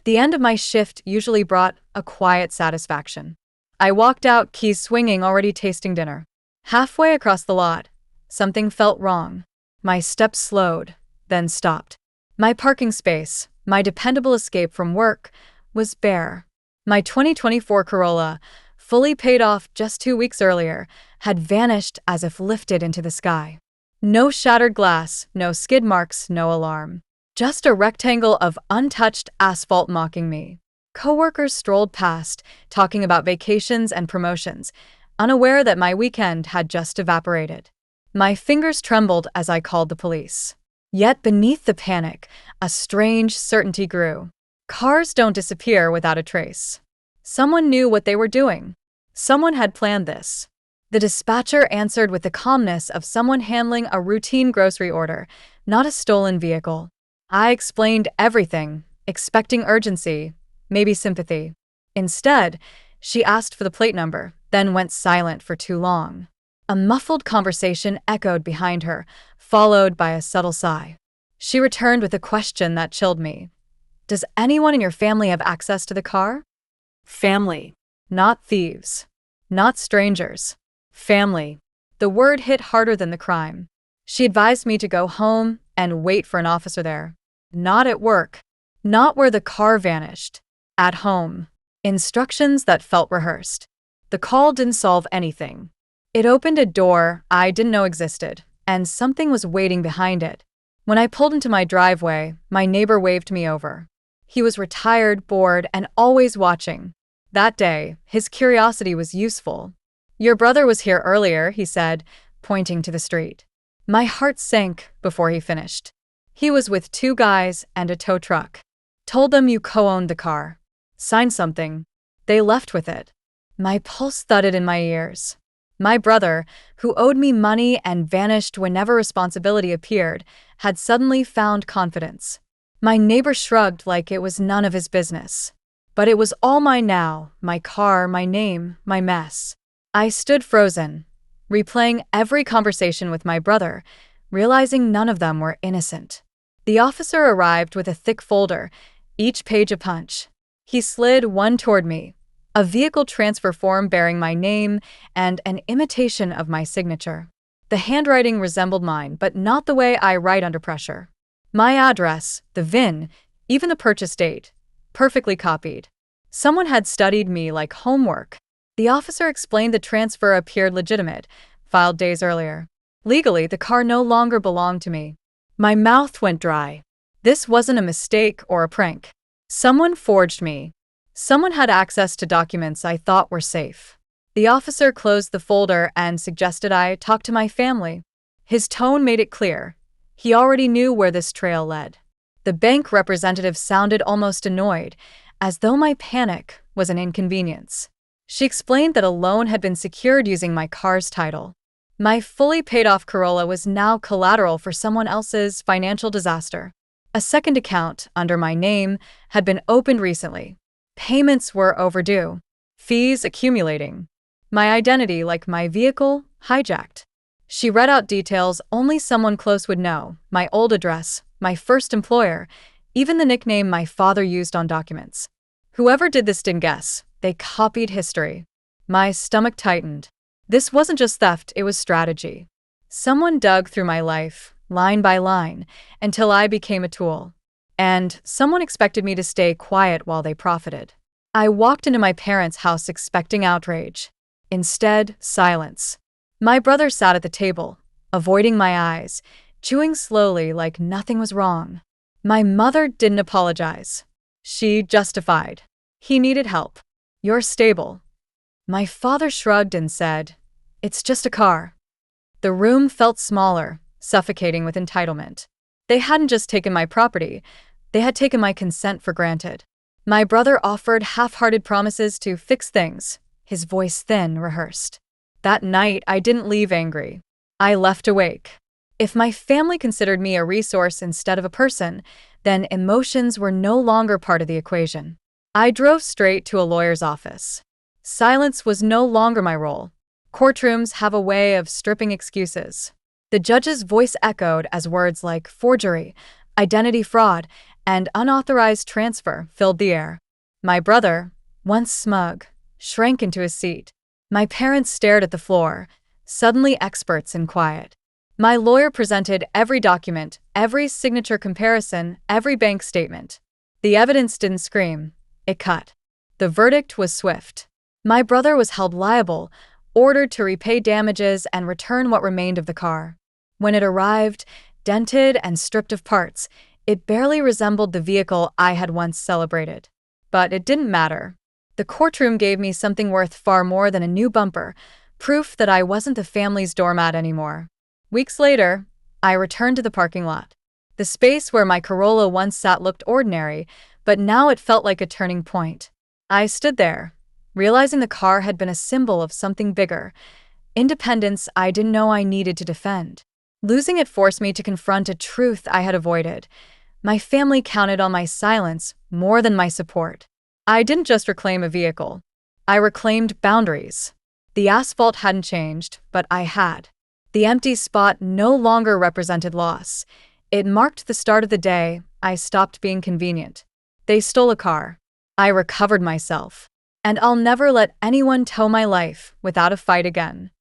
The end of my shift usually brought a quiet satisfaction. I walked out, keys swinging, already tasting dinner. Halfway across the lot, something felt wrong. My steps slowed, then stopped. My parking space, my dependable escape from work, was bare. My 2024 Corolla, fully paid off just 2 weeks earlier, had vanished as if lifted into the sky. No shattered glass, no skid marks, no alarm. Just a rectangle of untouched asphalt mocking me. Coworkers strolled past, talking about vacations and promotions, unaware that my weekend had just evaporated. My fingers trembled as I called the police. Yet beneath the panic, a strange certainty grew. Cars don't disappear without a trace. Someone knew what they were doing. Someone had planned this. The dispatcher answered with the calmness of someone handling a routine grocery order, not a stolen vehicle. I explained everything, expecting urgency, maybe sympathy. Instead, she asked for the plate number, then went silent for too long. A muffled conversation echoed behind her, followed by a subtle sigh. She returned with a question that chilled me. Does anyone in your family have access to the car? Family. Not thieves. Not strangers. Family. The word hit harder than the crime. She advised me to go home and wait for an officer there. Not at work. Not where the car vanished. At home. Instructions that felt rehearsed. The call didn't solve anything. It opened a door I didn't know existed, and something was waiting behind it. When I pulled into my driveway, my neighbor waved me over. He was retired, bored, and always watching. That day, his curiosity was useful. Your brother was here earlier, he said, pointing to the street. My heart sank before he finished. He was with 2 guys and a tow truck. Told them you co-owned the car. Signed something. They left with it. My pulse thudded in my ears. My brother, who owed me money and vanished whenever responsibility appeared, had suddenly found confidence. My neighbor shrugged like it was none of his business. But it was all mine now, my car, my name, my mess. I stood frozen, replaying every conversation with my brother, realizing none of them were innocent. The officer arrived with a thick folder, each page a punch. He slid one toward me, a vehicle transfer form bearing my name and an imitation of my signature. The handwriting resembled mine, but not the way I write under pressure. My address, the VIN, even the purchase date, perfectly copied. Someone had studied me like homework. The officer explained the transfer appeared legitimate, filed days earlier. Legally, the car no longer belonged to me. My mouth went dry. This wasn't a mistake or a prank. Someone forged me. Someone had access to documents I thought were safe. The officer closed the folder and suggested I talk to my family. His tone made it clear. He already knew where this trail led. The bank representative sounded almost annoyed, as though my panic was an inconvenience. She explained that a loan had been secured using my car's title. My fully paid-off Corolla was now collateral for someone else's financial disaster. A second account, under my name, had been opened recently. Payments were overdue. Fees accumulating. My identity, like my vehicle, hijacked. She read out details only someone close would know, my old address, my first employer, even the nickname my father used on documents. Whoever did this didn't guess. They copied history. My stomach tightened. This wasn't just theft, it was strategy. Someone dug through my life, line by line, until I became a tool. And someone expected me to stay quiet while they profited. I walked into my parents' house expecting outrage. Instead, silence. My brother sat at the table, avoiding my eyes, chewing slowly like nothing was wrong. My mother didn't apologize. She justified. He needed help. You're stable. My father shrugged and said, "It's just a car." The room felt smaller, suffocating with entitlement. They hadn't just taken my property, they had taken my consent for granted. My brother offered half-hearted promises to fix things, his voice thin, rehearsed. That night, I didn't leave angry. I left awake. If my family considered me a resource instead of a person, then emotions were no longer part of the equation. I drove straight to a lawyer's office. Silence was no longer my role. Courtrooms have a way of stripping excuses. The judge's voice echoed as words like forgery, identity fraud, and unauthorized transfer filled the air. My brother, once smug, shrank into his seat. My parents stared at the floor, suddenly experts in quiet. My lawyer presented every document, every signature comparison, every bank statement. The evidence didn't scream, it cut. The verdict was swift. My brother was held liable, ordered to repay damages and return what remained of the car. When it arrived, dented and stripped of parts, it barely resembled the vehicle I had once celebrated. But it didn't matter. The courtroom gave me something worth far more than a new bumper, proof that I wasn't the family's doormat anymore. Weeks later, I returned to the parking lot. The space where my Corolla once sat looked ordinary, but now it felt like a turning point. I stood there, realizing the car had been a symbol of something bigger, independence I didn't know I needed to defend. Losing it forced me to confront a truth I had avoided. My family counted on my silence more than my support. I didn't just reclaim a vehicle. I reclaimed boundaries. The asphalt hadn't changed, but I had. The empty spot no longer represented loss. It marked the start of the day I stopped being convenient. They stole a car. I recovered myself. And I'll never let anyone tow my life without a fight again.